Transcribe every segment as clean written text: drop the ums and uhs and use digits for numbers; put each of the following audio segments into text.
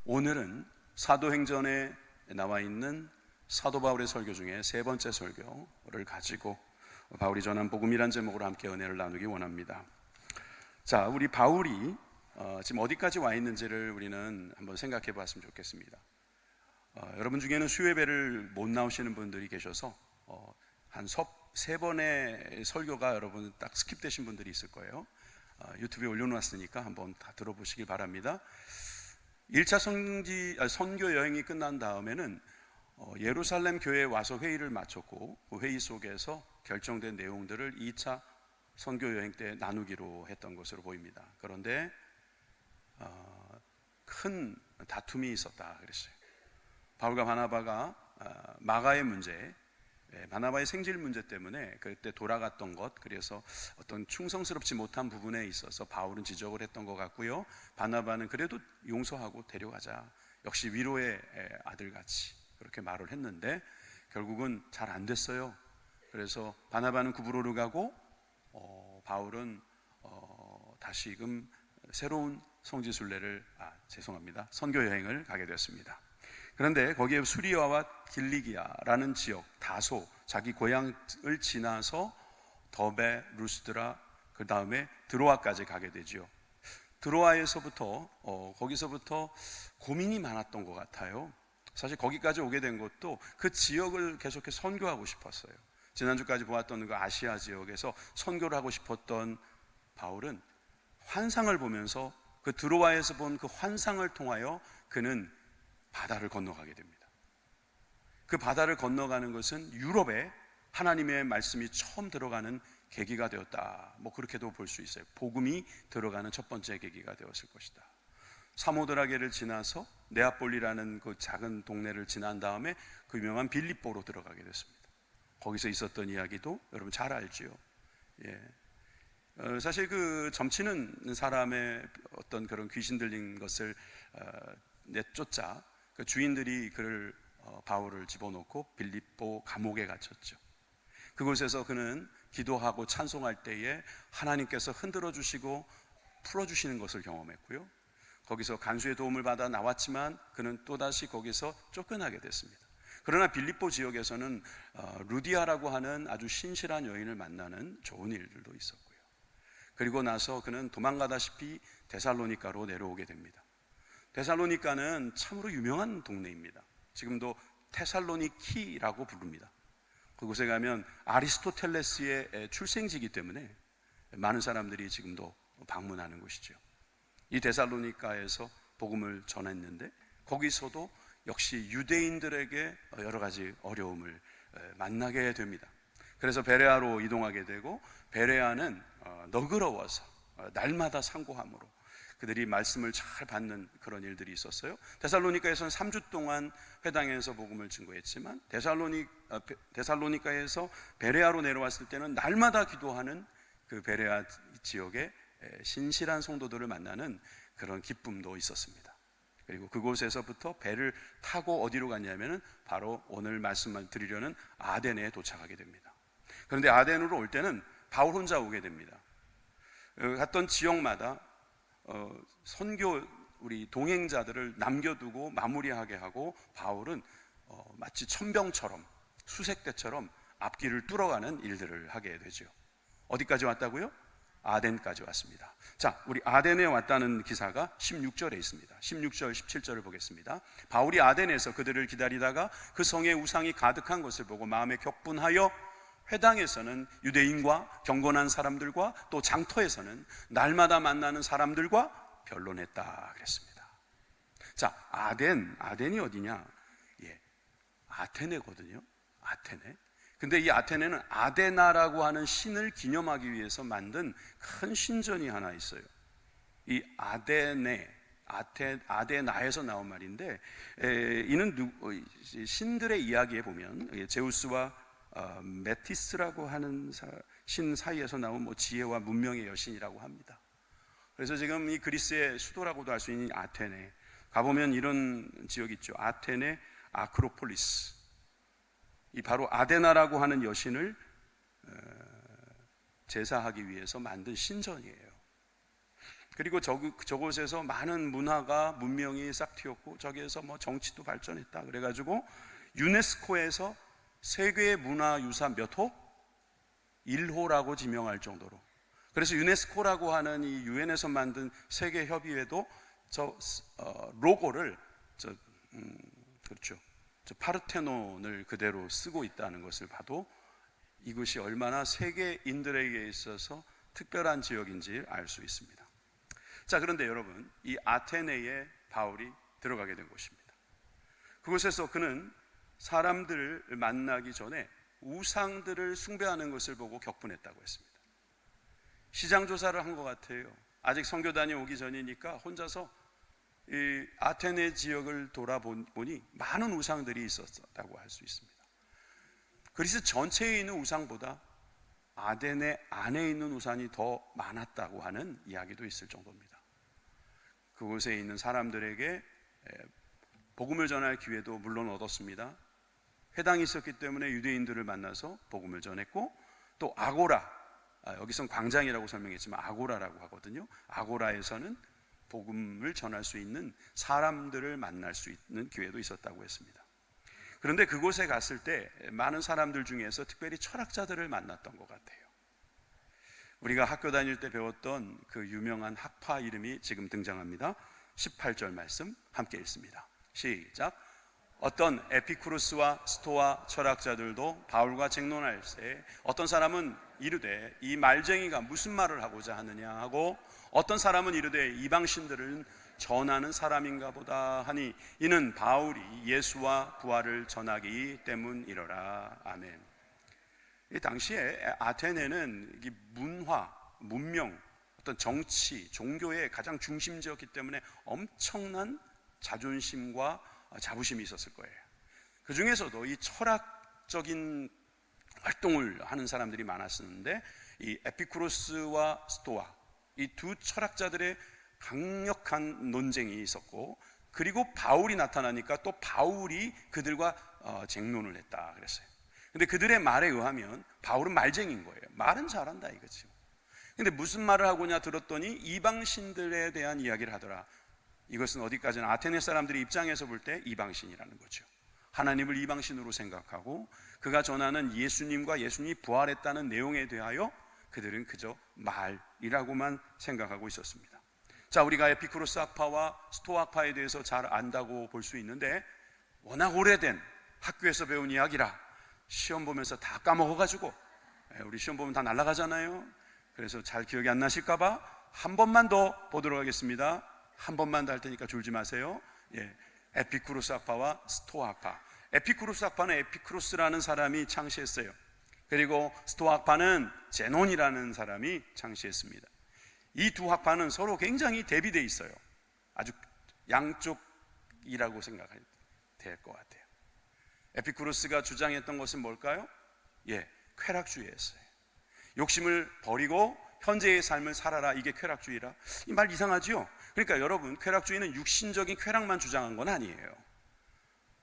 오늘은 사도행전에 나와 있는 사도 바울의 설교 중에 세 번째 설교를 가지고 바울이 전한 복음이란 제목으로 함께 은혜를 나누기 원합니다. 자, 우리 바울이 지금 어디까지 와 있는지를 우리는 한번 생각해 봤으면 좋겠습니다. 여러분 중에는 수요예배를 못 나오시는 분들이 계셔서 한 세 번의 설교가 여러분 딱 스킵되신 분들이 있을 거예요. 유튜브에 올려놓았으니까 한번 다 들어보시길 바랍니다. 1차 선교 여행이 끝난 다음에는 예루살렘 교회에 와서 회의를 마쳤고, 그 회의 속에서 결정된 내용들을 2차 선교 여행 때 나누기로 했던 것으로 보입니다. 그런데 큰 다툼이 있었다 그랬어요. 바울과 바나바가 마가의 문제, 바나바의 생질 문제 때문에 그때 돌아갔던 것, 그래서 어떤 충성스럽지 못한 부분에 있어서 바울은 지적을 했던 것 같고요, 바나바는 그래도 용서하고 데려가자, 역시 위로의 아들같이 그렇게 말을 했는데 결국은 잘 안 됐어요. 그래서 바나바는 구브로를 가고 바울은 다시금 새로운 성지순례를 선교 여행을 가게 됐습니다. 그런데 거기에 수리아와 길리기아라는 지역, 다소, 자기 고향을 지나서 더베, 루스드라, 그 다음에 드로아까지 가게 되죠. 드로아에서부터 거기서부터 고민이 많았던 것 같아요. 사실 거기까지 오게 된 것도 그 지역을 계속해서 선교하고 싶었어요. 지난주까지 보았던 그 아시아 지역에서 선교를 하고 싶었던 바울은 환상을 보면서 그 드로아에서 본 그 환상을 통하여 그는 바다를 건너가게 됩니다. 그 바다를 건너가는 것은 유럽에 하나님의 말씀이 처음 들어가는 계기가 되었다, 그렇게도 볼 수 있어요. 복음이 들어가는 첫 번째 계기가 되었을 것이다. 사모드라게를 지나서 네아폴리라는 그 작은 동네를 지난 다음에 그 유명한 빌립보로 들어가게 됐습니다. 거기서 있었던 이야기도 여러분 잘 알지요. 사실 그 점치는 사람의 어떤 그런 귀신 들린 것을 내쫓자 그 주인들이 바울을 집어넣고 빌립보 감옥에 갇혔죠. 그곳에서 그는 기도하고 찬송할 때에 하나님께서 흔들어 주시고 풀어주시는 것을 경험했고요, 거기서 간수의 도움을 받아 나왔지만 그는 또다시 거기서 쫓겨나게 됐습니다. 그러나 빌립보 지역에서는 루디아라고 하는 아주 신실한 여인을 만나는 좋은 일들도 있었고요, 그리고 나서 그는 도망가다시피 데살로니가로 내려오게 됩니다. 데살로니가는 참으로 유명한 동네입니다. 지금도 테살로니키라고 부릅니다. 그곳에 가면 아리스토텔레스의 출생지이기 때문에 많은 사람들이 지금도 방문하는 곳이죠. 이 데살로니가에서 복음을 전했는데 거기서도 역시 유대인들에게 여러 가지 어려움을 만나게 됩니다. 그래서 베레아로 이동하게 되고, 베레아는 너그러워서 날마다 상고함으로 그들이 말씀을 잘 받는 그런 일들이 있었어요. 데살로니가에서는 3주 동안 회당에서 복음을 증거했지만 데살로니가에서 베레아로 내려왔을 때는 날마다 기도하는 그 베레아 지역의 신실한 성도들을 만나는 그런 기쁨도 있었습니다. 그리고 그곳에서부터 배를 타고 어디로 갔냐면은 바로 오늘 말씀만 드리려는 아덴에 도착하게 됩니다. 그런데 아덴으로 올 때는 바울 혼자 오게 됩니다. 갔던 지역마다 선교 우리 동행자들을 남겨두고 마무리하게 하고, 바울은 마치 천병처럼 수색대처럼 앞길을 뚫어가는 일들을 하게 되죠. 어디까지 왔다고요? 아덴까지 왔습니다. 자, 우리 아덴에 왔다는 기사가 16절에 있습니다. 16절, 17절을 보겠습니다. 바울이 아덴에서 그들을 기다리다가 그 성에 우상이 가득한 것을 보고 마음에 격분하여 회당에서는 유대인과 경건한 사람들과 또 장터에서는 날마다 만나는 사람들과 변론했다 그랬습니다. 자, 아덴이 어디냐? 아테네거든요. 아테네. 근데 이 아테네는 아데나라고 하는 신을 기념하기 위해서 만든 큰 신전이 하나 있어요. 이 아데나에서 나온 말인데, 이는 신들의 이야기에 보면 제우스와 메티스라고 하는 신 사이에서 나온 지혜와 문명의 여신이라고 합니다. 그래서 지금 이 그리스의 수도라고도 할 수 있는 아테네 가보면 이런 지역 있죠. 아테네 아크로폴리스. 이 바로 아데나라고 하는 여신을 제사하기 위해서 만든 신전이에요. 그리고 저곳에서 많은 문화가 문명이 싹 튀었고 저기에서 뭐 정치도 발전했다. 그래가지고 유네스코에서 세계 문화유산 몇 호? 1호라고 지명할 정도로. 그래서 유네스코라고 하는 이 유엔에서 만든 세계 협의회도 로고를 그렇죠. 저 파르테논을 그대로 쓰고 있다는 것을 봐도 이것이 얼마나 세계인들에게 있어서 특별한 지역인지 알 수 있습니다. 자, 그런데 여러분, 이 아테네에 바울이 들어가게 된 곳입니다. 그곳에서 그는 사람들을 만나기 전에 우상들을 숭배하는 것을 보고 격분했다고 했습니다. 시장 조사를 한 것 같아요. 아직 선교단이 오기 전이니까 혼자서 이 아테네 지역을 돌아보니 많은 우상들이 있었다고 할 수 있습니다. 그리스 전체에 있는 우상보다 아테네 안에 있는 우상이 더 많았다고 하는 이야기도 있을 정도입니다. 그곳에 있는 사람들에게 복음을 전할 기회도 물론 얻었습니다. 회당이 있었기 때문에 유대인들을 만나서 복음을 전했고, 또 아고라, 여기선 광장이라고 설명했지만 아고라라고 하거든요. 아고라에서는 복음을 전할 수 있는 사람들을 만날 수 있는 기회도 있었다고 했습니다. 그런데 그곳에 갔을 때 많은 사람들 중에서 특별히 철학자들을 만났던 것 같아요. 우리가 학교 다닐 때 배웠던 그 유명한 학파 이름이 지금 등장합니다. 18절 말씀 함께 읽습니다. 시작. 어떤 에피쿠로스와 스토아 철학자들도 바울과 쟁론할 때 어떤 사람은 이르되 이 말쟁이가 무슨 말을 하고자 하느냐 하고, 어떤 사람은 이르되 이방신들은 전하는 사람인가 보다 하니 이는 바울이 예수와 부활을 전하기 때문이러라. 아멘. 이 당시에 아테네는 문화, 문명, 어떤 정치, 종교의 가장 중심지였기 때문에 엄청난 자존심과 자부심이 있었을 거예요. 그 중에서도 이 철학적인 활동을 하는 사람들이 많았었는데, 이 에피쿠로스와 스토아, 이 두 철학자들의 강력한 논쟁이 있었고, 그리고 바울이 나타나니까 또 바울이 그들과 쟁론을 했다 그랬어요. 근데 그들의 말에 의하면 바울은 말쟁이인 거예요. 말은 잘한다 이거죠. 근데 무슨 말을 하고냐 들었더니 이방신들에 대한 이야기를 하더라. 이것은 어디까지나 아테네 사람들의 입장에서 볼 때 이방신이라는 거죠. 하나님을 이방신으로 생각하고 그가 전하는 예수님과 예수님이 부활했다는 내용에 대하여 그들은 그저 말이라고만 생각하고 있었습니다. 자, 우리가 에피쿠로스 학파와 스토아 학파에 대해서 잘 안다고 볼 수 있는데, 워낙 오래된 학교에서 배운 이야기라 시험 보면서 다 까먹어가지고, 우리 시험 보면 다 날아가잖아요. 그래서 잘 기억이 안 나실까봐 한 번만 더 보도록 하겠습니다. 한 번만 더 할 테니까 졸지 마세요. 에피쿠로스 학파와 스토아 학파. 에피쿠로스 학파는 에피쿠로스라는 사람이 창시했어요. 그리고 스토아 학파는 제논이라는 사람이 창시했습니다. 이 두 학파는 서로 굉장히 대비되어 있어요. 아주 양쪽이라고 생각해야 될 것 같아요. 에피쿠로스가 주장했던 것은 뭘까요? 쾌락주의였어요. 욕심을 버리고 현재의 삶을 살아라, 이게 쾌락주의라. 이 말 이상하죠? 그러니까 여러분, 쾌락주의는 육신적인 쾌락만 주장한 건 아니에요.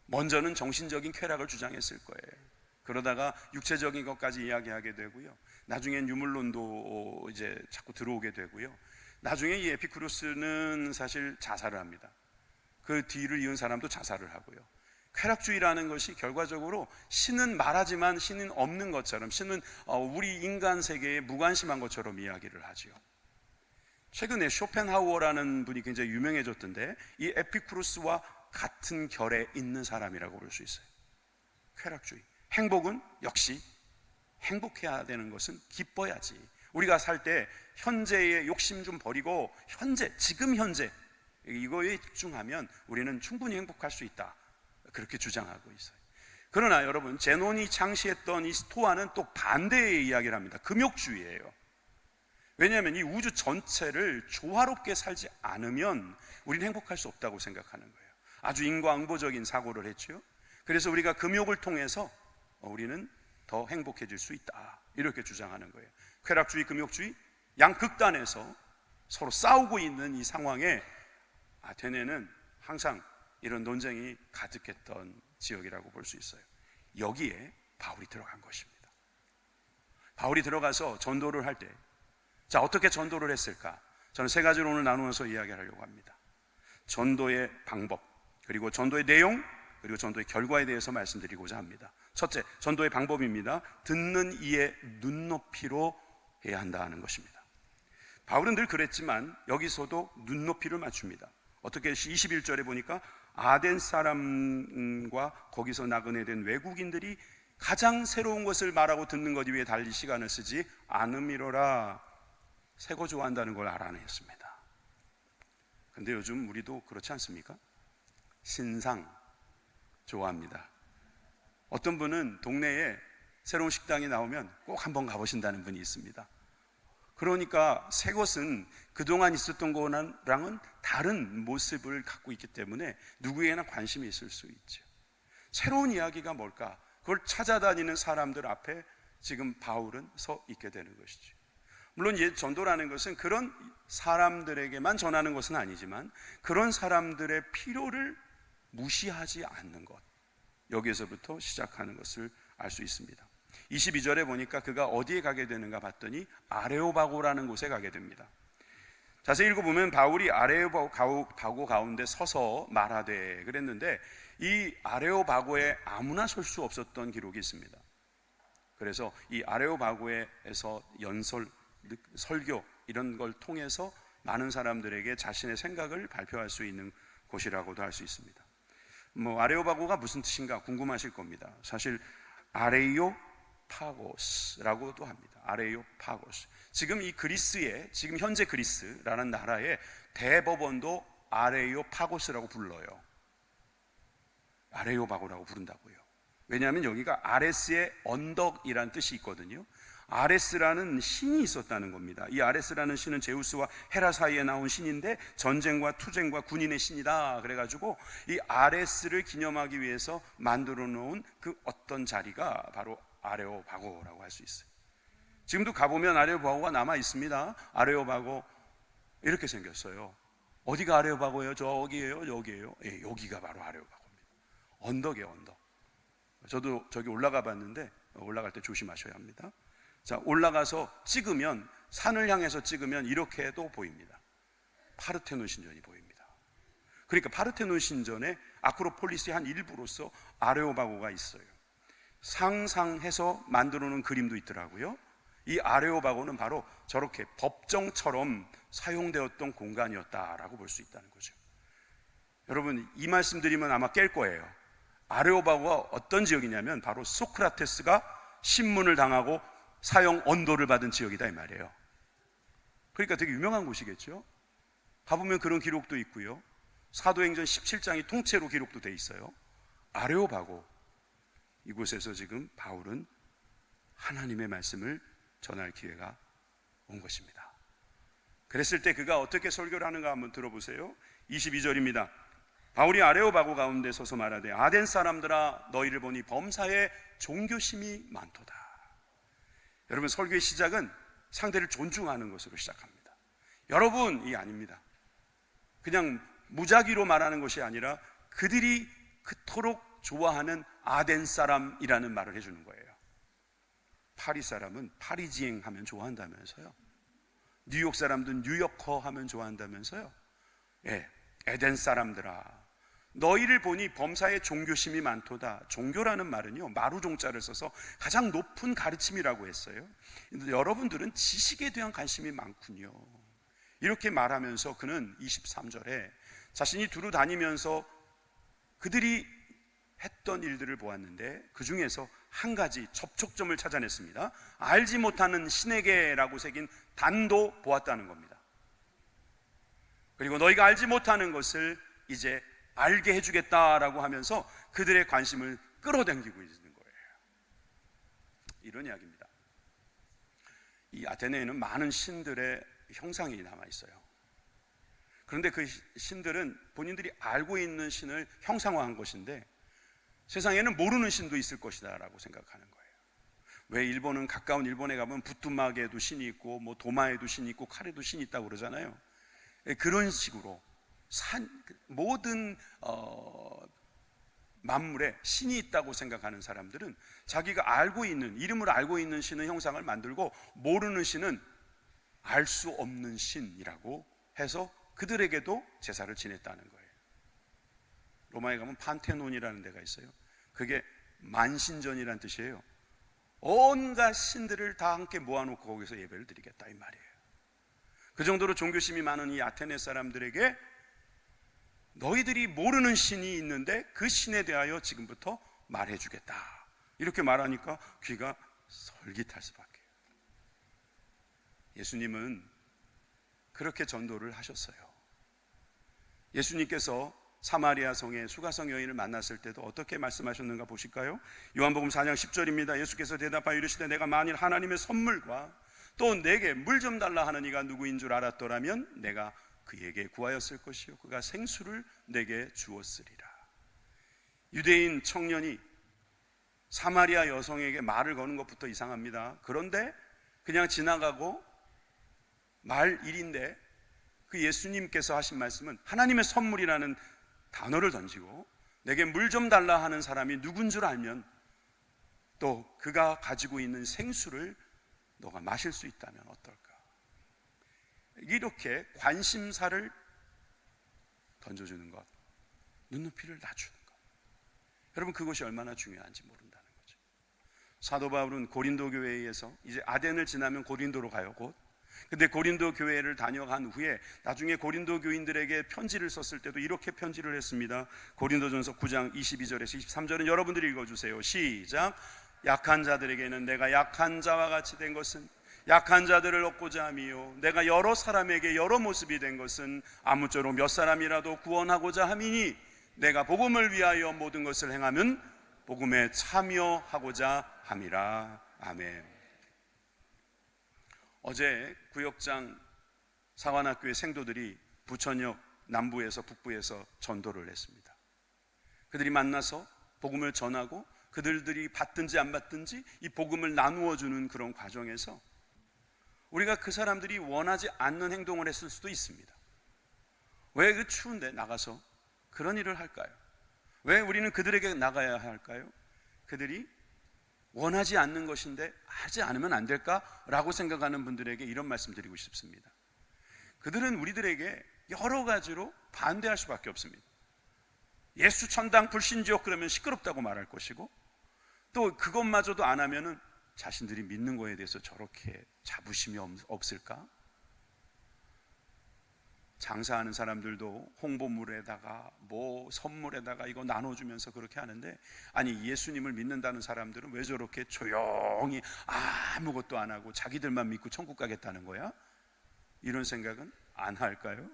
먼저는 정신적인 쾌락을 주장했을 거예요. 그러다가 육체적인 것까지 이야기하게 되고요. 나중엔 유물론도 이제 자꾸 들어오게 되고요. 나중에 이 에피쿠로스는 사실 자살을 합니다. 그 뒤를 이은 사람도 자살을 하고요. 쾌락주의라는 것이 결과적으로 신은 말하지만 신은 없는 것처럼, 신은 우리 인간 세계에 무관심한 것처럼 이야기를 하죠. 최근에 쇼펜하우어라는 분이 굉장히 유명해졌던데, 이 에피쿠로스와 같은 결에 있는 사람이라고 볼 수 있어요. 쾌락주의. 행복은 역시 행복해야 되는 것은 기뻐야지. 우리가 살 때 현재의 욕심 좀 버리고 지금 현재 이거에 집중하면 우리는 충분히 행복할 수 있다, 그렇게 주장하고 있어요. 그러나 여러분, 제논이 창시했던 이 스토아는 또 반대의 이야기를 합니다. 금욕주의예요. 왜냐하면 이 우주 전체를 조화롭게 살지 않으면 우리는 행복할 수 없다고 생각하는 거예요. 아주 인과응보적인 사고를 했죠. 그래서 우리가 금욕을 통해서 우리는 더 행복해질 수 있다, 이렇게 주장하는 거예요. 쾌락주의, 금욕주의, 양극단에서 서로 싸우고 있는 이 상황에 아테네는 항상 이런 논쟁이 가득했던 지역이라고 볼 수 있어요. 여기에 바울이 들어간 것입니다. 바울이 들어가서 전도를 할 때, 자, 어떻게 전도를 했을까? 저는 세 가지로 오늘 나누어서 이야기하려고 합니다. 전도의 방법, 그리고 전도의 내용, 그리고 전도의 결과에 대해서 말씀드리고자 합니다. 첫째, 전도의 방법입니다. 듣는 이의 눈높이로 해야 한다는 것입니다. 바울은 늘 그랬지만 여기서도 눈높이를 맞춥니다. 어떻게 21절에 보니까 아덴 사람과 거기서 나그네된 외국인들이 가장 새로운 것을 말하고 듣는 것 위에 달리 시간을 쓰지 않음이로라. 새 거 좋아한다는 걸 알아냈습니다. 근데 요즘 우리도 그렇지 않습니까? 신상 좋아합니다. 어떤 분은 동네에 새로운 식당이 나오면 꼭 한번 가보신다는 분이 있습니다. 그러니까 새 것은 그동안 있었던 거랑은 다른 모습을 갖고 있기 때문에 누구에게나 관심이 있을 수 있죠. 새로운 이야기가 뭘까? 그걸 찾아다니는 사람들 앞에 지금 바울은 서 있게 되는 것이죠. 물론 전도라는 것은 그런 사람들에게만 전하는 것은 아니지만 그런 사람들의 필요를 무시하지 않는 것, 여기에서부터 시작하는 것을 알 수 있습니다. 22절에 보니까 그가 어디에 가게 되는가 봤더니 아레오바고라는 곳에 가게 됩니다. 자세히 읽어보면 바울이 아레오바고 가운데 서서 말하되 그랬는데 이 아레오바고에 아무나 설 수 없었던 기록이 있습니다. 그래서 이 아레오바고에서 설교 이런 걸 통해서 많은 사람들에게 자신의 생각을 발표할 수 있는 곳이라고도 할 수 있습니다. 아레오바고가 무슨 뜻인가 궁금하실 겁니다. 사실 아레오파고스라고도 합니다. 아레오파고스. 지금 이 그리스의, 지금 현재 그리스라는 나라의 대법원도 아레오파고스라고 불러요. 아레오바고라고 부른다고요. 왜냐하면 여기가 아레스의 언덕이라는 뜻이 있거든요. 아레스라는 신이 있었다는 겁니다. 이 아레스라는 신은 제우스와 헤라 사이에 나온 신인데 전쟁과 투쟁과 군인의 신이다. 그래가지고 이 아레스를 기념하기 위해서 만들어 놓은 그 어떤 자리가 바로 아레오바고라고 할 수 있어요. 지금도 가보면 아레오바고가 남아 있습니다. 아레오바고 이렇게 생겼어요. 어디가 아레오바고예요? 저기예요? 여기예요? 예, 여기가 바로 아레오바고입니다. 언덕이에요, 언덕. 저도 저기 올라가 봤는데 올라갈 때 조심하셔야 합니다. 자, 올라가서 찍으면, 산을 향해서 찍으면 이렇게도 보입니다. 파르테논 신전이 보입니다. 그러니까 파르테논 신전의 아크로폴리스의 한 일부로서 아레오바고가 있어요. 상상해서 만들어 놓은 그림도 있더라고요. 이 아레오바고는 바로 저렇게 법정처럼 사용되었던 공간이었다라고 볼 수 있다는 거죠. 여러분, 이 말씀 드리면 아마 깰 거예요. 아레오바고가 어떤 지역이냐면 바로 소크라테스가 신문을 당하고 사형 언도를 받은 지역이다 이 말이에요. 그러니까 되게 유명한 곳이겠죠. 가보면 그런 기록도 있고요. 사도행전 17장이 통째로 기록도 돼 있어요. 아레오바고, 이곳에서 지금 바울은 하나님의 말씀을 전할 기회가 온 것입니다. 그랬을 때 그가 어떻게 설교를 하는가 한번 들어보세요. 22절입니다. 바울이 아레오바고 가운데 서서 말하되 아덴 사람들아 너희를 보니 범사에 종교심이 많도다. 여러분, 설교의 시작은 상대를 존중하는 것으로 시작합니다. 여러분이 아닙니다. 그냥 무작위로 말하는 것이 아니라 그들이 그토록 좋아하는 아덴 사람이라는 말을 해주는 거예요. 파리 사람은 파리지앵 하면 좋아한다면서요. 뉴욕 사람들은 뉴요커 하면 좋아한다면서요. 예, 에덴 사람들아 너희를 보니 범사에 종교심이 많도다. 종교라는 말은요, 마루종자를 써서 가장 높은 가르침이라고 했어요. 여러분들은 지식에 대한 관심이 많군요. 이렇게 말하면서 그는 23절에 자신이 두루 다니면서 그들이 했던 일들을 보았는데 그 중에서 한 가지 접촉점을 찾아냈습니다. 알지 못하는 신에게라고 새긴 단도 보았다는 겁니다. 그리고 너희가 알지 못하는 것을 이제 알게 해주겠다라고 하면서 그들의 관심을 끌어당기고 있는 거예요. 이런 이야기입니다. 이 아테네에는 많은 신들의 형상이 남아있어요. 그런데 그 신들은 본인들이 알고 있는 신을 형상화한 것인데 세상에는 모르는 신도 있을 것이다 라고 생각하는 거예요. 왜 일본은 가까운 일본에 가면 부뚜막에도 신이 있고 뭐 도마에도 신이 있고 칼에도 신이 있다고 그러잖아요. 그런 식으로 모든 만물에 신이 있다고 생각하는 사람들은 자기가 알고 있는, 이름을 알고 있는 신의 형상을 만들고 모르는 신은 알 수 없는 신이라고 해서 그들에게도 제사를 지냈다는 거예요. 로마에 가면 판테논이라는 데가 있어요. 그게 만신전이라는 뜻이에요. 온갖 신들을 다 함께 모아놓고 거기서 예배를 드리겠다 이 말이에요. 그 정도로 종교심이 많은 이 아테네 사람들에게 너희들이 모르는 신이 있는데 그 신에 대하여 지금부터 말해주겠다 이렇게 말하니까 귀가 솔깃할 수밖에. 예수님은 그렇게 전도를 하셨어요. 예수님께서 사마리아 성의 수가성 여인을 만났을 때도 어떻게 말씀하셨는가 보실까요? 요한복음 4장 10절입니다. 예수께서 대답하여 이르시되 내가 만일 하나님의 선물과 또 내게 물 좀 달라 하는 이가 누구인 줄 알았더라면 내가 그에게 구하였을 것이요 그가 생수를 내게 주었으리라. 유대인 청년이 사마리아 여성에게 말을 거는 것부터 이상합니다. 그런데 그냥 지나가고 말 일인데 그 예수님께서 하신 말씀은 하나님의 선물이라는 단어를 던지고 내게 물 좀 달라 하는 사람이 누군 줄 알면 또 그가 가지고 있는 생수를 너가 마실 수 있다면 어떨까? 이렇게 관심사를 던져주는 것, 눈높이를 낮추는 것. 여러분 그것이 얼마나 중요한지 모른다는 거죠. 사도 바울은 고린도 교회에서 이제 아덴을 지나면 고린도로 가요 곧. 근데 고린도 교회를 다녀간 후에 나중에 고린도 교인들에게 편지를 썼을 때도 이렇게 편지를 했습니다. 고린도전서 9장 22절에서 23절은 여러분들이 읽어주세요. 시작. 약한 자들에게는 내가 약한 자와 같이 된 것은 약한 자들을 얻고자 함이요 내가 여러 사람에게 여러 모습이 된 것은 아무쪼록 몇 사람이라도 구원하고자 함이니 내가 복음을 위하여 모든 것을 행하면 복음에 참여하고자 함이라. 아멘. 어제 구역장 사관학교의 생도들이 부천역 남부에서 북부에서 전도를 했습니다. 그들이 만나서 복음을 전하고 그들이 받든지 안 받든지 이 복음을 나누어 주는 그런 과정에서 우리가 그 사람들이 원하지 않는 행동을 했을 수도 있습니다. 왜 그 추운데 나가서 그런 일을 할까요? 왜 우리는 그들에게 나가야 할까요? 그들이 원하지 않는 것인데 하지 않으면 안 될까라고 생각하는 분들에게 이런 말씀 드리고 싶습니다. 그들은 우리들에게 여러 가지로 반대할 수밖에 없습니다. 예수 천당 불신지옥 그러면 시끄럽다고 말할 것이고 또 그것마저도 안 하면은 자신들이 믿는 거에 대해서 저렇게 자부심이 없을까? 장사하는 사람들도 홍보물에다가 뭐 선물에다가 이거 나눠주면서 그렇게 하는데 아니 예수님을 믿는다는 사람들은 왜 저렇게 조용히 아무것도 안 하고 자기들만 믿고 천국 가겠다는 거야? 이런 생각은 안 할까요?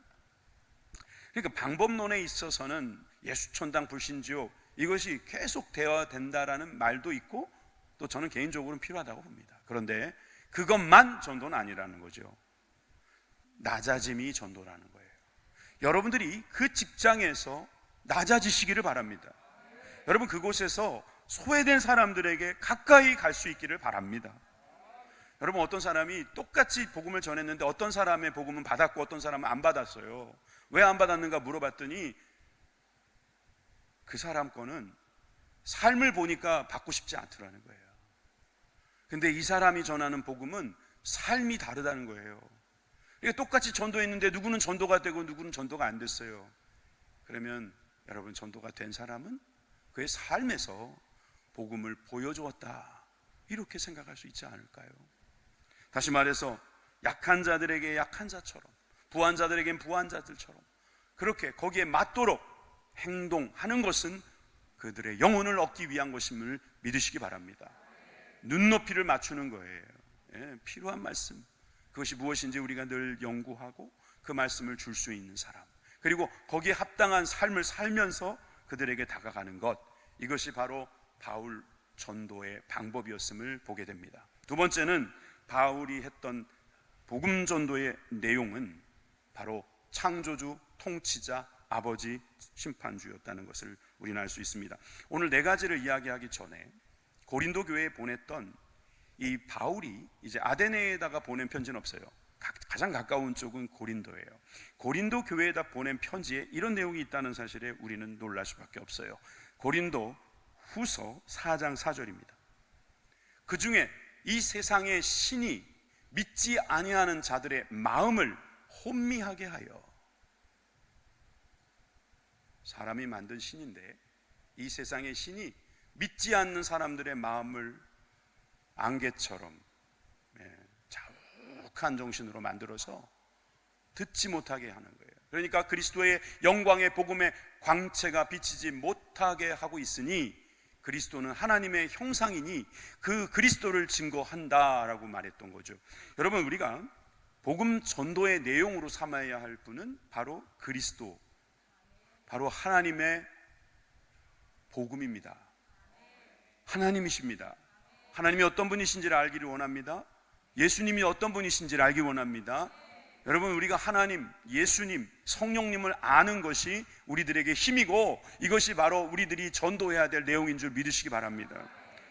그러니까 방법론에 있어서는 예수천당 불신지옥 이것이 계속 되어야 된다라는 말도 있고 또 저는 개인적으로는 필요하다고 봅니다. 그런데 그것만 전도는 아니라는 거죠. 낮아짐이 전도라는 거예요. 여러분들이 그 직장에서 낮아지시기를 바랍니다. 여러분 그곳에서 소외된 사람들에게 가까이 갈 수 있기를 바랍니다. 여러분 어떤 사람이 똑같이 복음을 전했는데 어떤 사람의 복음은 받았고 어떤 사람은 안 받았어요. 왜 안 받았는가 물어봤더니 그 사람 거는 삶을 보니까 받고 싶지 않더라는 거예요. 근데 이 사람이 전하는 복음은 삶이 다르다는 거예요. 똑같이 전도했는데 누구는 전도가 되고 누구는 전도가 안 됐어요. 그러면 여러분 전도가 된 사람은 그의 삶에서 복음을 보여주었다 이렇게 생각할 수 있지 않을까요? 다시 말해서 약한 자들에게 약한 자처럼 부한 자들에겐 부한 자들처럼 그렇게 거기에 맞도록 행동하는 것은 그들의 영혼을 얻기 위한 것임을 믿으시기 바랍니다. 눈높이를 맞추는 거예요. 예, 필요한 말씀 그것이 무엇인지 우리가 늘 연구하고 그 말씀을 줄 수 있는 사람 그리고 거기에 합당한 삶을 살면서 그들에게 다가가는 것 이것이 바로 바울 전도의 방법이었음을 보게 됩니다. 두 번째는 바울이 했던 복음 전도의 내용은 바로 창조주, 통치자, 아버지, 심판주였다는 것을 우리는 알 수 있습니다. 오늘 네 가지를 이야기하기 전에 고린도 교회에 보냈던 이 바울이 이제 아데네에다가 보낸 편지는 없어요. 가장 가까운 쪽은 고린도예요. 고린도 교회에다 보낸 편지에 이런 내용이 있다는 사실에 우리는 놀랄 수밖에 없어요. 고린도 후서 4장 4절입니다. 그 중에 이 세상의 신이 믿지 아니하는 자들의 마음을 혼미하게 하여. 사람이 만든 신인데 이 세상의 신이 믿지 않는 사람들의 마음을 안개처럼 자욱한 정신으로 만들어서 듣지 못하게 하는 거예요. 그러니까 그리스도의 영광의 복음의 광채가 비치지 못하게 하고 있으니 그리스도는 하나님의 형상이니 그 그리스도를 증거한다라고 말했던 거죠. 여러분, 우리가 복음 전도의 내용으로 삼아야 할 분은 바로 그리스도, 바로 하나님의 복음입니다. 하나님이십니다. 하나님이 어떤 분이신지를 알기를 원합니다. 예수님이 어떤 분이신지를 알기 원합니다. 여러분, 우리가 하나님, 예수님, 성령님을 아는 것이 우리들에게 힘이고 이것이 바로 우리들이 전도해야 될 내용인 줄 믿으시기 바랍니다.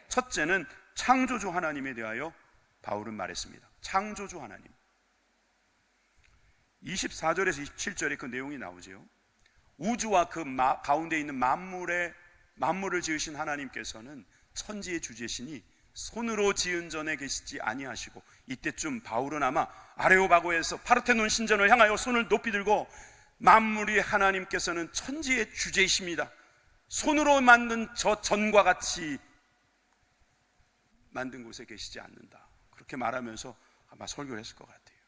첫째는 창조주 하나님에 대하여 바울은 말했습니다. 창조주 하나님. 24절에서 27절에 그 내용이 나오죠. 우주와 그 가운데 있는 만물을 지으신 하나님께서는 천지의 주제시니 손으로 지은 전에 계시지 아니하시고, 이때쯤 바울은 아마 아레오바고에서 파르테논 신전을 향하여 손을 높이 들고, 만물의 하나님께서는 천지의 주제이십니다. 손으로 만든 저 전과 같이 만든 곳에 계시지 않는다, 그렇게 말하면서 아마 설교를 했을 것 같아요.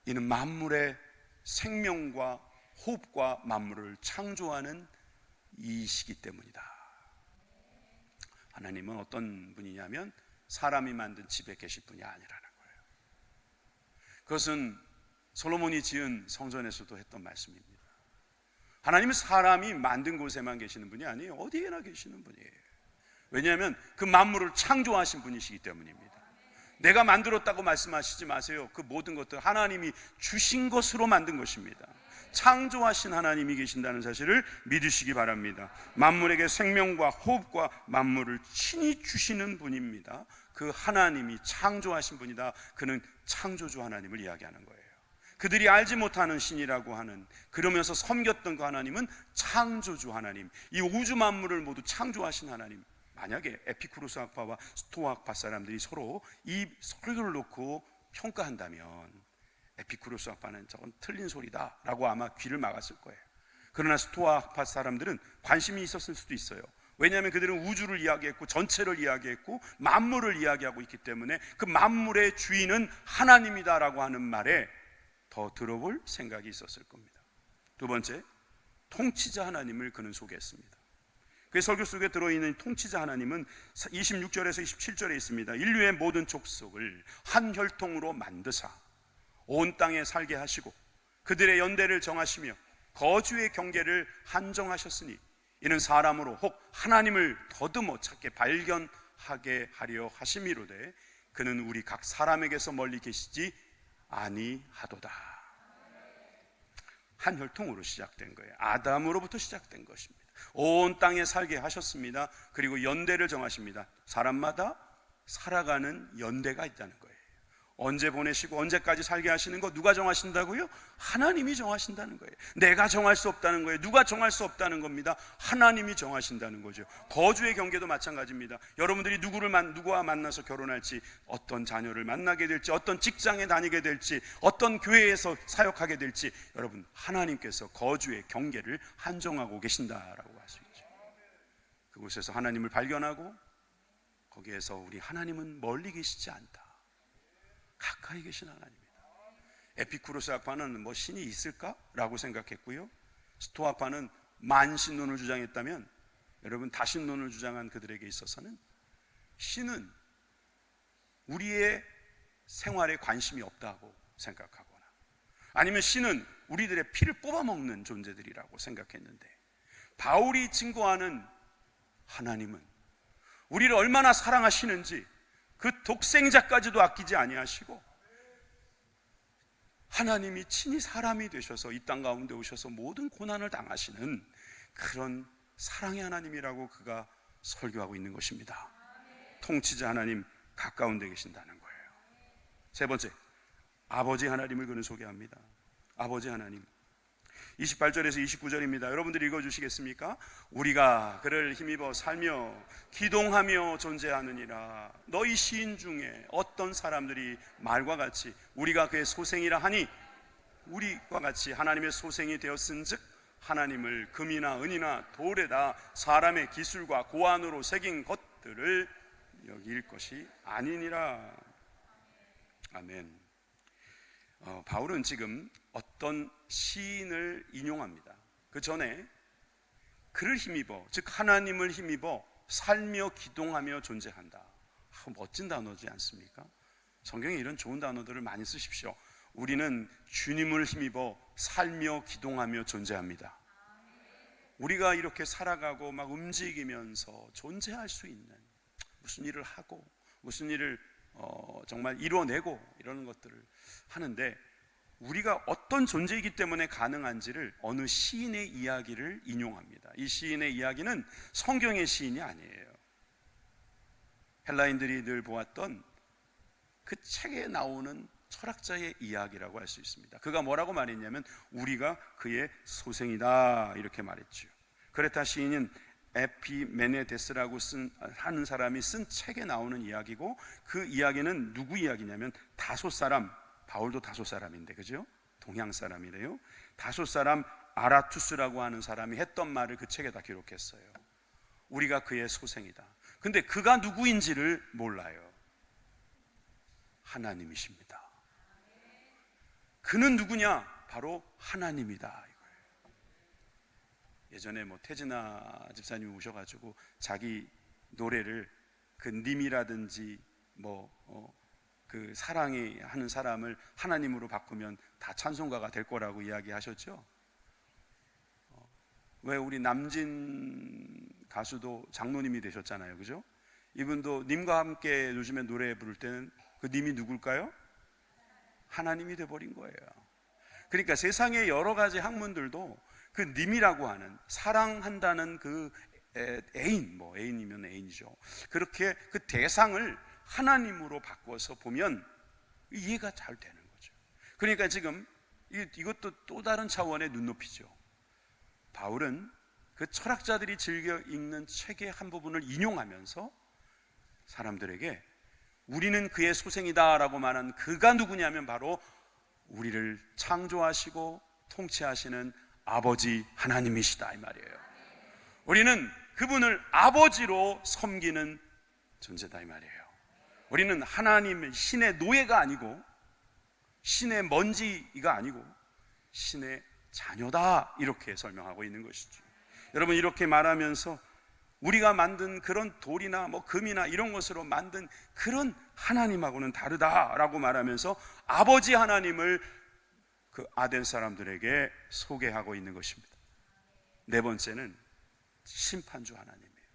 이는 만물의 생명과 호흡과 만물을 창조하는 이시기 때문이다. 하나님은 어떤 분이냐면 사람이 만든 집에 계실 분이 아니라는 거예요. 그것은 솔로몬이 지은 성전에서도 했던 말씀입니다. 하나님은 사람이 만든 곳에만 계시는 분이 아니에요. 어디에나 계시는 분이에요. 왜냐하면 그 만물을 창조하신 분이시기 때문입니다. 내가 만들었다고 말씀하시지 마세요. 그 모든 것들 하나님이 주신 것으로 만든 것입니다. 창조하신 하나님이 계신다는 사실을 믿으시기 바랍니다. 만물에게 생명과 호흡과 만물을 친히 주시는 분입니다. 그 하나님이 창조하신 분이다. 그는 창조주 하나님을 이야기하는 거예요. 그들이 알지 못하는 신이라고 하는, 그러면서 섬겼던 그 하나님은 창조주 하나님, 이 우주 만물을 모두 창조하신 하나님. 만약에 에피쿠로스 학파와 스토아 학파 사람들이 서로 이 설교를 놓고 평가한다면 에피쿠로스 학파는 저건 틀린 소리다 라고 아마 귀를 막았을 거예요. 그러나 스토아 학파 사람들은 관심이 있었을 수도 있어요. 왜냐하면 그들은 우주를 이야기했고 전체를 이야기했고 만물을 이야기하고 있기 때문에 그 만물의 주인은 하나님이다 라고 하는 말에 더 들어볼 생각이 있었을 겁니다. 두 번째, 통치자 하나님을 그는 소개했습니다. 그 설교 속에 들어있는 통치자 하나님은 26절에서 27절에 있습니다. 인류의 모든 족속을 한 혈통으로 만드사 온 땅에 살게 하시고 그들의 연대를 정하시며 거주의 경계를 한정하셨으니 이는 사람으로 혹 하나님을 더듬어 찾게 발견하게 하려 하심이로되 그는 우리 각 사람에게서 멀리 계시지 아니하도다. 한 혈통으로 시작된 거예요. 아담으로부터 시작된 것입니다. 온 땅에 살게 하셨습니다. 그리고 연대를 정하십니다. 사람마다 살아가는 연대가 있다는 거예요. 언제 보내시고 언제까지 살게 하시는 거 누가 정하신다고요? 하나님이 정하신다는 거예요. 내가 정할 수 없다는 거예요. 누가 정할 수 없다는 겁니다. 하나님이 정하신다는 거죠. 거주의 경계도 마찬가지입니다. 여러분들이 누구와 만나서 결혼할지, 어떤 자녀를 만나게 될지, 어떤 직장에 다니게 될지, 어떤 교회에서 사역하게 될지, 여러분 하나님께서 거주의 경계를 한정하고 계신다라고 할 수 있죠. 그곳에서 하나님을 발견하고 거기에서 우리 하나님은 멀리 계시지 않다, 가까이 계신 하나님이다. 에피쿠로스 학파는 뭐 신이 있을까라고 생각했고요. 스토아 학파는 만신론을 주장했다면, 여러분 다신론을 주장한 그들에게 있어서는 신은 우리의 생활에 관심이 없다고 생각하거나, 아니면 신은 우리들의 피를 뽑아먹는 존재들이라고 생각했는데, 바울이 증거하는 하나님은 우리를 얼마나 사랑하시는지 그 독생자까지도 아끼지 아니하시고 하나님이 친히 사람이 되셔서 이 땅 가운데 오셔서 모든 고난을 당하시는 그런 사랑의 하나님이라고 그가 설교하고 있는 것입니다. 통치자 하나님 가까운 데 계신다는 거예요. 세 번째, 아버지 하나님을 그는 소개합니다. 아버지 하나님. 28절에서 29절입니다. 여러분들이 읽어주시겠습니까? 우리가 그를 힘입어 살며 기동하며 존재하느니라. 너희 시인 중에 어떤 사람들이 말과 같이 우리가 그의 소생이라 하니, 우리와 같이 하나님의 소생이 되었은즉 하나님을 금이나 은이나 돌에다 사람의 기술과 고안으로 새긴 것들을 여길 것이 아니니라. 아멘. 바울은 지금 어떤 시인을 인용합니다. 그 전에 그를 힘입어, 즉 하나님을 힘입어 살며 기동하며 존재한다. 멋진 단어지 않습니까? 성경에 이런 좋은 단어들을 많이 쓰십시오. 우리는 주님을 힘입어 살며 기동하며 존재합니다. 우리가 이렇게 살아가고 막 움직이면서 존재할 수 있는, 무슨 일을 하고 무슨 일을 정말 이뤄내고 이러는 것들을 하는데, 우리가 어떤 존재이기 때문에 가능한지를 어느 시인의 이야기를 인용합니다. 이 시인의 이야기는 성경의 시인이 아니에요. 헬라인들이 늘 보았던 그 책에 나오는 철학자의 이야기라고 할 수 있습니다. 그가 뭐라고 말했냐면 우리가 그의 소생이다 이렇게 말했죠. 그레타 시인은 에피메네데스라고 하는 사람이 쓴 책에 나오는 이야기고, 그 이야기는 누구 이야기냐면 다소 사람, 바울도 다소 사람인데 그죠? 동양 사람이래요. 다소 사람 아라투스라고 하는 사람이 했던 말을 그 책에다 기록했어요. 우리가 그의 소생이다. 근데 그가 누구인지를 몰라요. 하나님이십니다. 그는 누구냐? 바로 하나님이다 이거예요. 예전에 태진아 집사님이 오셔가지고 자기 노래를 그 님이라든지 그 사랑이 하는 사람을 하나님으로 바꾸면 다 찬송가가 될 거라고 이야기하셨죠. 왜 우리 남진 가수도 장로님이 되셨잖아요, 그죠? 이분도 님과 함께 요즘에 노래 부를 때는 그 님이 누굴까요? 하나님이 돼버린 거예요. 그러니까 세상의 여러 가지 학문들도 그 님이라고 하는, 사랑한다는 그 애인, 애인이면 애인이죠. 그렇게 그 대상을 하나님으로 바꿔서 보면 이해가 잘 되는 거죠. 그러니까 지금 이것도 또 다른 차원의 눈높이죠. 바울은 그 철학자들이 즐겨 읽는 책의 한 부분을 인용하면서 사람들에게 우리는 그의 소생이다 라고 말한 그가 누구냐면 바로 우리를 창조하시고 통치하시는 아버지 하나님이시다 이 말이에요. 우리는 그분을 아버지로 섬기는 존재다 이 말이에요. 우리는 하나님의 신의 노예가 아니고 신의 먼지가 아니고 신의 자녀다 이렇게 설명하고 있는 것이죠. 여러분, 이렇게 말하면서 우리가 만든 그런 돌이나 금이나 이런 것으로 만든 그런 하나님하고는 다르다라고 말하면서 아버지 하나님을 그 아덴 사람들에게 소개하고 있는 것입니다. 네 번째는 심판주 하나님이에요.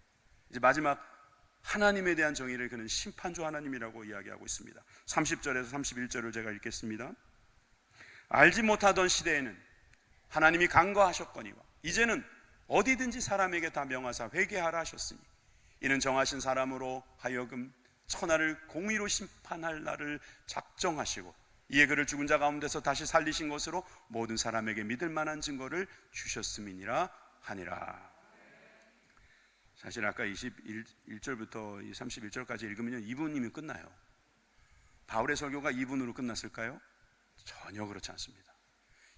이제 마지막 하나님에 대한 정의를 그는 심판주 하나님이라고 이야기하고 있습니다. 30절에서 31절을 제가 읽겠습니다. 알지 못하던 시대에는 하나님이 간과하셨거니와 이제는 어디든지 사람에게 다 명하사 회개하라 하셨으니 이는 정하신 사람으로 하여금 천하를 공의로 심판할 날을 작정하시고 이에 그를 죽은 자 가운데서 다시 살리신 것으로 모든 사람에게 믿을 만한 증거를 주셨음이니라 하니라. 사실 아까 21절부터 31절까지 읽으면 2분이면 끝나요. 바울의 설교가 2분으로 끝났을까요? 전혀 그렇지 않습니다.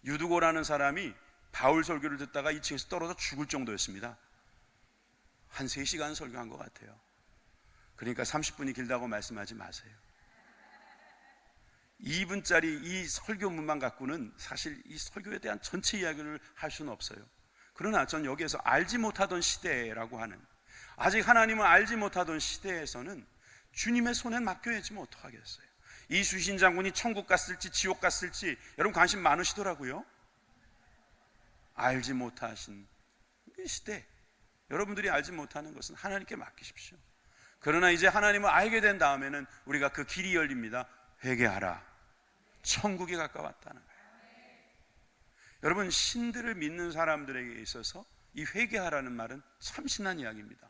유두고라는 사람이 바울 설교를 듣다가 2층에서 떨어져 죽을 정도였습니다. 한 3시간 설교한 것 같아요. 그러니까 30분이 길다고 말씀하지 마세요. 2분짜리 이 설교문만 갖고는 사실 이 설교에 대한 전체 이야기를 할 수는 없어요. 그러나 전 여기에서 알지 못하던 시대라고 하는, 아직 하나님을 알지 못하던 시대에서는 주님의 손에 맡겨야지 뭐 어떡하겠어요. 이 수신 장군이 천국 갔을지 지옥 갔을지 여러분 관심 많으시더라고요. 알지 못하신 시대, 여러분들이 알지 못하는 것은 하나님께 맡기십시오. 그러나 이제 하나님을 알게 된 다음에는 우리가 그 길이 열립니다. 회개하라. 천국이 가까웠다는 거예요. 여러분, 신들을 믿는 사람들에게 있어서 이 회개하라는 말은 참신한 이야기입니다.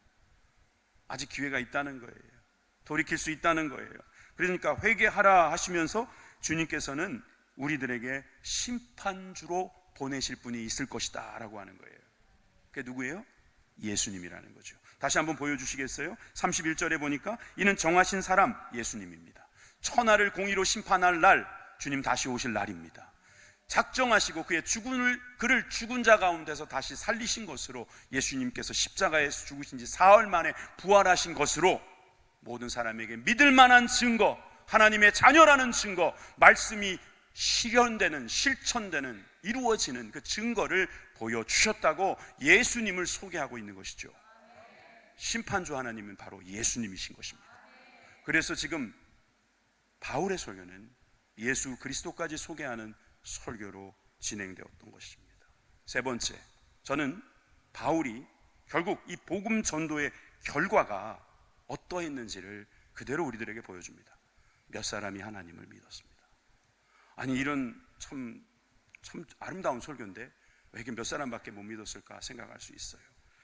아직 기회가 있다는 거예요. 돌이킬 수 있다는 거예요. 그러니까 회개하라 하시면서 주님께서는 우리들에게 심판주로 보내실 분이 있을 것이다 라고 하는 거예요. 그게 누구예요? 예수님이라는 거죠. 다시 한번 보여주시겠어요? 31절에 보니까 이는 정하신 사람 예수님입니다. 천하를 공의로 심판할 날 주님 다시 오실 날입니다. 작정하시고 그를 죽은 자 가운데서 다시 살리신 것으로, 예수님께서 십자가에서 죽으신 지 사흘 만에 부활하신 것으로 모든 사람에게 믿을 만한 증거, 하나님의 자녀라는 증거, 말씀이 실현되는, 실천되는, 이루어지는 그 증거를 보여주셨다고 예수님을 소개하고 있는 것이죠. 심판주 하나님은 바로 예수님이신 것입니다. 그래서 지금 바울의 설교는 예수 그리스도까지 소개하는 설교로 진행되었던 것입니다. 세 번째, 저는 바울이 결국 이 복음 전도의 결과가 어떠했는지를 그대로 우리들에게 보여줍니다. 몇 사람이 하나님을 믿었습니다. 아니, 이런 참 아름다운 설교인데 왜 이렇게 몇 사람밖에 못 믿었을까 생각할 수 있어요.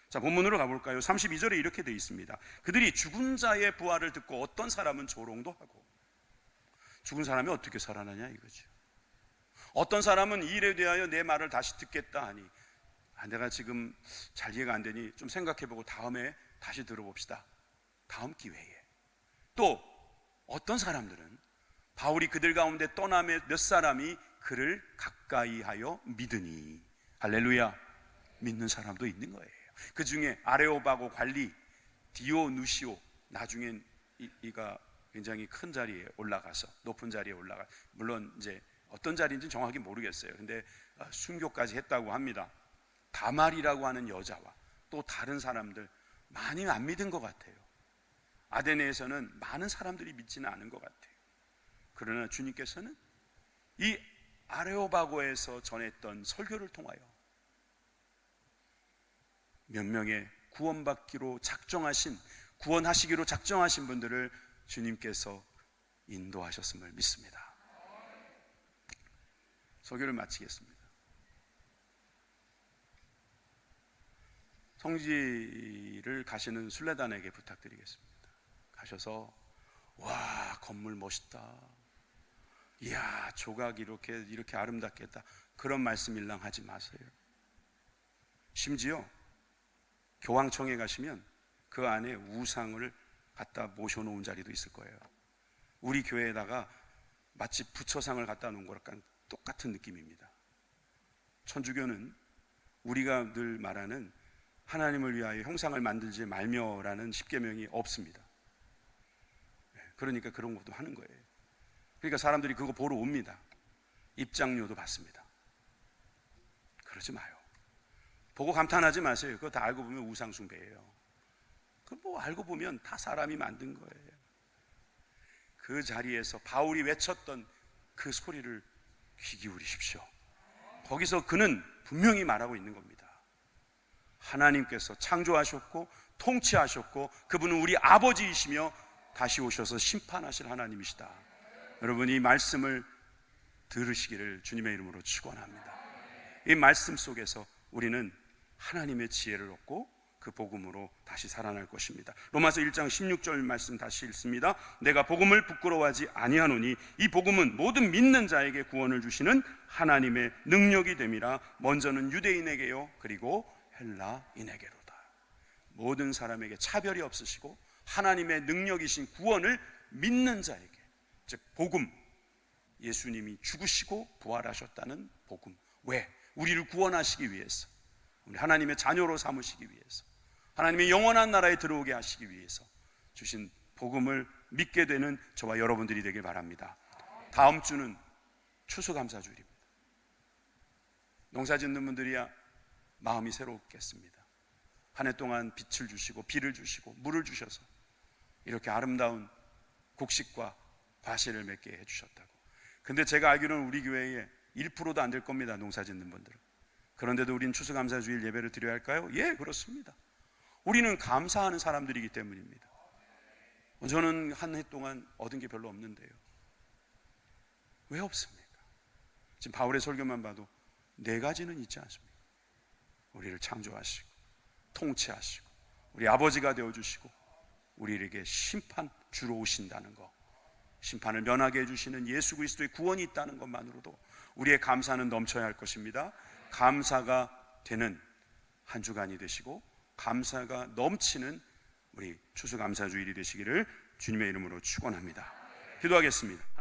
자, 본문으로 가볼까요? 32절에 이렇게 되어 있습니다. 그들이 죽은 자의 부활을 듣고 어떤 사람은 조롱도 하고, 죽은 사람이 어떻게 살아나냐 이거죠. 어떤 사람은 이 일에 대하여 내 말을 다시 듣겠다 하니, 내가 지금 잘 이해가 안 되니 좀 생각해보고 다음에 다시 들어봅시다. 다음 기회에. 또 어떤 사람들은 바울이 그들 가운데 떠남에 몇 사람이 그를 가까이 하여 믿으니, 할렐루야, 믿는 사람도 있는 거예요. 그 중에 아레오바고 관리 디오누시오, 나중엔 이가 굉장히 큰 자리에 올라가서, 높은 자리에 올라가, 물론 이제 어떤 자리인지 정확히 모르겠어요. 근데 순교까지 했다고 합니다. 다말이라고 하는 여자와 또 다른 사람들 많이 안 믿은 것 같아요. 아데네에서는 많은 사람들이 믿지는 않은 것 같아요. 그러나 주님께서는 이 아레오바고에서 전했던 설교를 통하여 몇 명의 구원하시기로 작정하신 분들을 주님께서 인도하셨음을 믿습니다. 설교를 마치겠습니다. 성지를 가시는 순례단에게 부탁드리겠습니다. 가셔서, 와, 건물 멋있다, 이야, 조각이 이렇게 아름답게 했다, 그런 말씀 일랑 하지 마세요. 심지어 교황청에 가시면 그 안에 우상을 갖다 모셔놓은 자리도 있을 거예요. 우리 교회에다가 마치 부처상을 갖다 놓은 거랑 똑같은 느낌입니다. 천주교는 우리가 늘 말하는 하나님을 위하여 형상을 만들지 말며라는 십계명이 없습니다. 그러니까 그런 것도 하는 거예요. 그러니까 사람들이 그거 보러 옵니다. 입장료도 받습니다. 그러지 마요. 보고 감탄하지 마세요. 그거 다 알고 보면 우상숭배예요. 그거 뭐 알고 보면 다 사람이 만든 거예요. 그 자리에서 바울이 외쳤던 그 소리를 귀 기울이십시오. 거기서 그는 분명히 말하고 있는 겁니다. 하나님께서 창조하셨고 통치하셨고 그분은 우리 아버지이시며 다시 오셔서 심판하실 하나님이시다. 여러분, 이 말씀을 들으시기를 주님의 이름으로 축원합니다. 이 말씀 속에서 우리는 하나님의 지혜를 얻고 그 복음으로 다시 살아날 것입니다. 로마서 1장 16절 말씀 다시 읽습니다. 내가 복음을 부끄러워하지 아니하노니 이 복음은 모든 믿는 자에게 구원을 주시는 하나님의 능력이 됨이라. 먼저는 유대인에게요 그리고 헬라인에게로다. 모든 사람에게 차별이 없으시고 하나님의 능력이신 구원을 믿는 자에게, 즉 복음, 예수님이 죽으시고 부활하셨다는 복음. 왜? 우리를 구원하시기 위해서, 우리 하나님의 자녀로 삼으시기 위해서, 하나님의 영원한 나라에 들어오게 하시기 위해서 주신 복음을 믿게 되는 저와 여러분들이 되길 바랍니다. 다음 주는 추수감사주일입니다. 농사 짓는 분들이야 마음이 새롭겠습니다. 한 해 동안 빛을 주시고 비를 주시고 물을 주셔서 이렇게 아름다운 곡식과 과실을 맺게 해주셨다고. 근데 제가 알기로는 우리 교회에 1%도 안 될 겁니다, 농사 짓는 분들은. 그런데도 우린 추수감사주일 예배를 드려야 할까요? 예, 그렇습니다. 우리는 감사하는 사람들이기 때문입니다. 저는 한 해 동안 얻은 게 별로 없는데요. 왜 없습니까? 지금 바울의 설교만 봐도 4가지는 있지 않습니까? 우리를 창조하시고 통치하시고 우리 아버지가 되어주시고 우리에게 심판 주러 오신다는 것, 심판을 면하게 해주시는 예수 그리스도의 구원이 있다는 것만으로도 우리의 감사는 넘쳐야 할 것입니다. 감사가 되는 한 주간이 되시고 감사가 넘치는 우리 추수감사주일이 되시기를 주님의 이름으로 축원합니다. 기도하겠습니다.